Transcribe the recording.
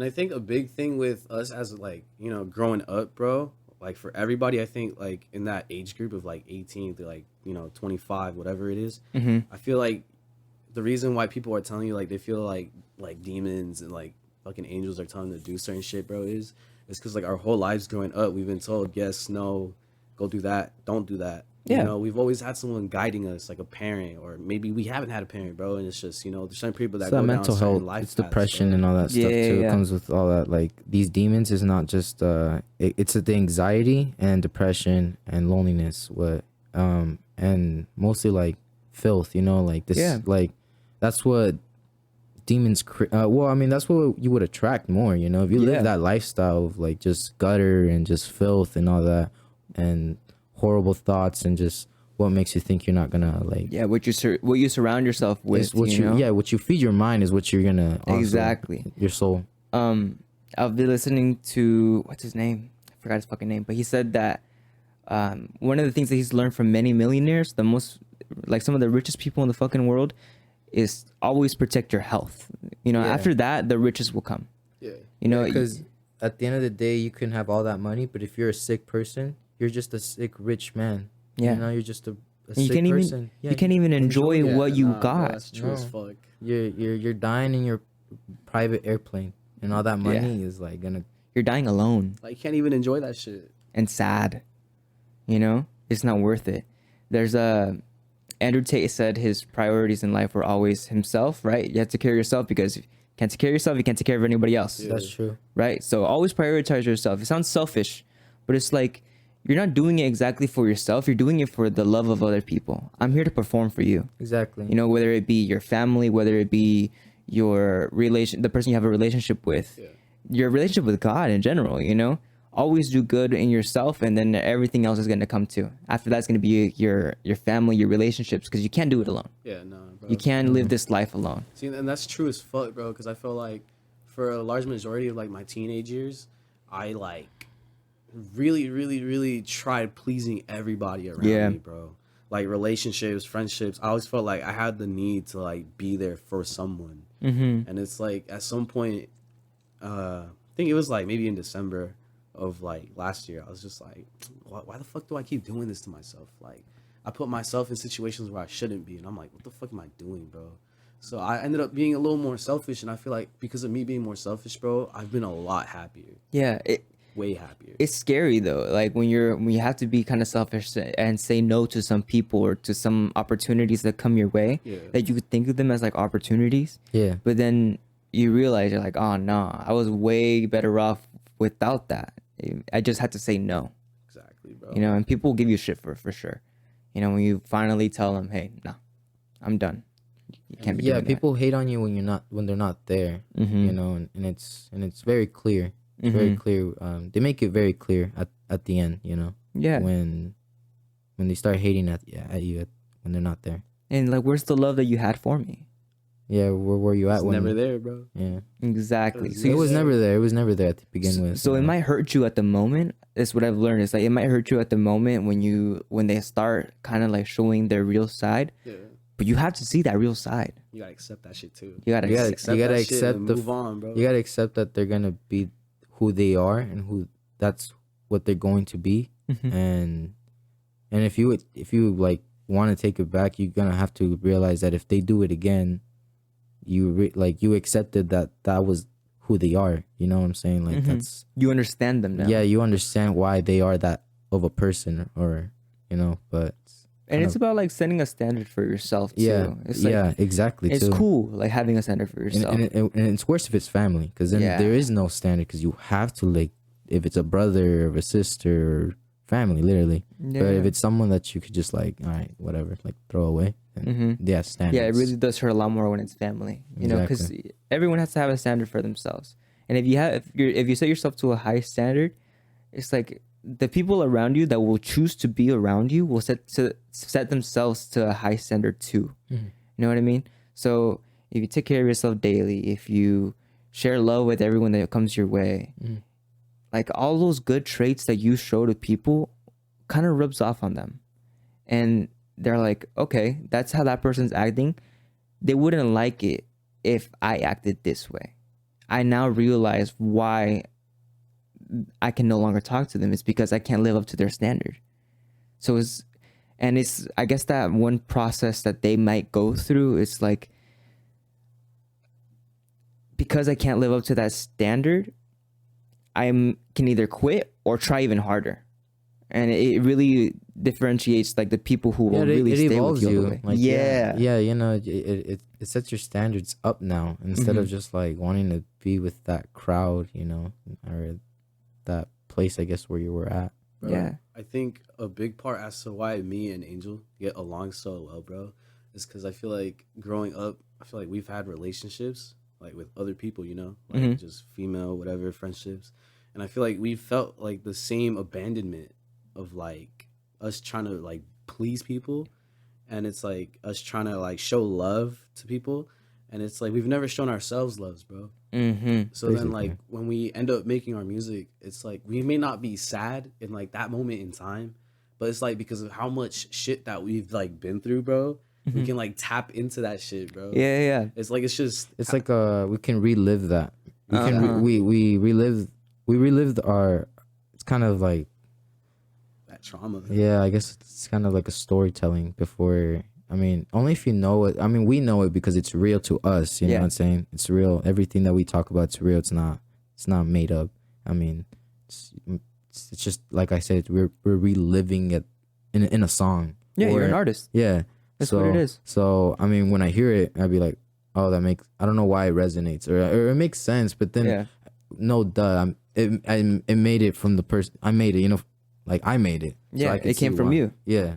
And I think a big thing with us as like, growing up, bro, like for everybody, I think like in that age group of like 18 to like, 25, whatever it is, I feel like the reason why people are telling you like they feel like demons and like fucking angels are telling them to do certain shit, bro, is because like our whole lives growing up, we've been told yes, no, go do that, don't do that. Yeah. We've always had someone guiding us, like a parent, or maybe we haven't had a parent, bro, and it's just there's certain people that It's go that down mental certain health, life it's paths, depression bro. and all that stuff too. It Yeah. comes with all that. Like these demons is not just it's the anxiety and depression and loneliness. And mostly like filth. Like this. Yeah. Like that's what demons. Well, I mean that's what you would attract more. If you Yeah. live that lifestyle of like just gutter and just filth and all that and horrible thoughts and just what makes you think you're not gonna like what you surround yourself with, is what what you feed your mind is what you're gonna also, exactly your soul. I'll be listening to what's his name, I forgot his fucking name, but he said that one of the things that he's learned from many millionaires, the most like some of the richest people in the fucking world, is always protect your health. After that the riches will come. Because at the end of the day you can have all that money, but if you're a sick person, you're just a sick rich man. You're just a you sick can't person. you can't even enjoy it. what you Bro, got. that's true as fuck. You're dying in your private airplane, and all that money is like gonna. You're dying alone Like, you can't even enjoy that shit. and sad. It's not worth it. There's Andrew Tate said his priorities in life were always himself, right? You have to take care of yourself, because if you can't take care of yourself, you can't take care of anybody else. Yeah. That's true. Right? So always prioritize yourself. It sounds selfish, but it's like you're not doing it exactly for yourself. You're doing it for the love of other people. I'm here to perform for you. Exactly. Whether it be your family, whether it be your the person you have a relationship with, your relationship with God in general, always do good in yourself, and then everything else is going to come too. After that's going to be your family, your relationships, because you can't do it alone. Yeah, no, bro. You can't live this life alone. See, and that's true as fuck, bro, because I feel like for a large majority of like my teenage years, I like really, really, really tried pleasing everybody around me, bro. Like relationships, friendships. I always felt like I had the need to like be there for someone. And it's like at some point, I think it was like maybe in December of like last year, I was just like, why the fuck do I keep doing this to myself? Like, I put myself in situations where I shouldn't be, and I'm like, what the fuck am I doing, bro? So I ended up being a little more selfish, and I feel like because of me being more selfish, bro, I've been a lot happier. Yeah, Way happier. it's scary though. Like when you have to be kind of selfish and say no to some people or to some opportunities that come your way. That you could think of them as like opportunities. Yeah. But then you realize you're like, oh no, I was way better off without that. I just had to say no. Exactly, bro. And people will give you shit for sure. When you finally tell them, hey, no, I'm done. You can't be doing that. People hate on you when they're not there. And it's very clear. It's very clear. They make it very clear at the end. Yeah. When they start hating at you when they're not there. And like, where's the love that you had for me? Yeah, where were you at It's when? Never there, bro. Yeah. Exactly. So it was never there. It was never there to begin with. So it might hurt you at the moment. That's what I've learned. It's like it might hurt you at the moment when they start kind of like showing their real side. Yeah. But you have to see that real side. You gotta accept that shit too. You gotta You gotta that shit accept and the move on, bro. You gotta accept that they're gonna be who they are and who that's what they're going to be. And if you like want to take it back, you're gonna have to realize that if they do it again, you accepted that was who they are. You know what I'm saying? Like that's You understand them now. yeah, you understand why they are that of a person, or but And it's about like setting a standard for yourself too. yeah, It's like, exactly. It's too. cool like having a standard for yourself. And it's worse if it's family, because then there is no standard, because you have to like, if it's a brother or a sister or family, literally. But if it's someone that you could just like, all right, whatever, like throw away, then standards. Yeah, it really does hurt a lot more when it's family, because everyone has to have a standard for themselves. And if you set yourself to a high standard, it's like the people around you that will choose to be around you will set themselves to a high standard too. You know what I mean? So if you take care of yourself daily, if you share love with everyone that comes your way, like all those good traits that you show to people kind of rubs off on them. And they're like, okay, that's how that person's acting. They wouldn't like it if I acted this way. I now realize why I can no longer talk to them. It's because I can't live up to their standard. So it's I guess that one process that they might go through is like, because I can't live up to that standard, can either quit or try even harder. And it really differentiates like the people who will really stay with you all the way. Like, yeah, you know, it sets your standards up now, instead of just like wanting to be with that crowd, you know, or that place, I guess, where you were at. Bro, yeah, I think a big part as to why me and Angel get along so well, bro, is because I feel like growing up, I feel like we've had relationships like with other people, you know, like just female, whatever, friendships. And I feel like we felt like the same abandonment of like us trying to like please people, and it's like us trying to like show love to people, and it's like we've never shown ourselves loves, bro. So Basically. then like when we end up making our music, it's like we may not be sad in like that moment in time, but it's like because of how much shit that we've like been through, bro, we can like tap into that shit, bro. yeah. It's like It's like we can relive that. We can we relived our. It's kind of like that trauma. Yeah, I guess it's kind of like a storytelling before. I mean, only if you know it. I mean, we know it because it's real to us. You know what I'm saying? It's real. Everything that we talk about, it's real. It's not made up. I mean, it's just like I said. We're reliving it in a song. Yeah, you're an artist. Yeah, that's what it is. So I mean, when I hear it, I'd be like, oh, that makes. I don't know why it resonates, or it makes sense. But then, no, duh. It made it from the person. I made it. You know, like I made it. Yeah, so I it came from you. Yeah.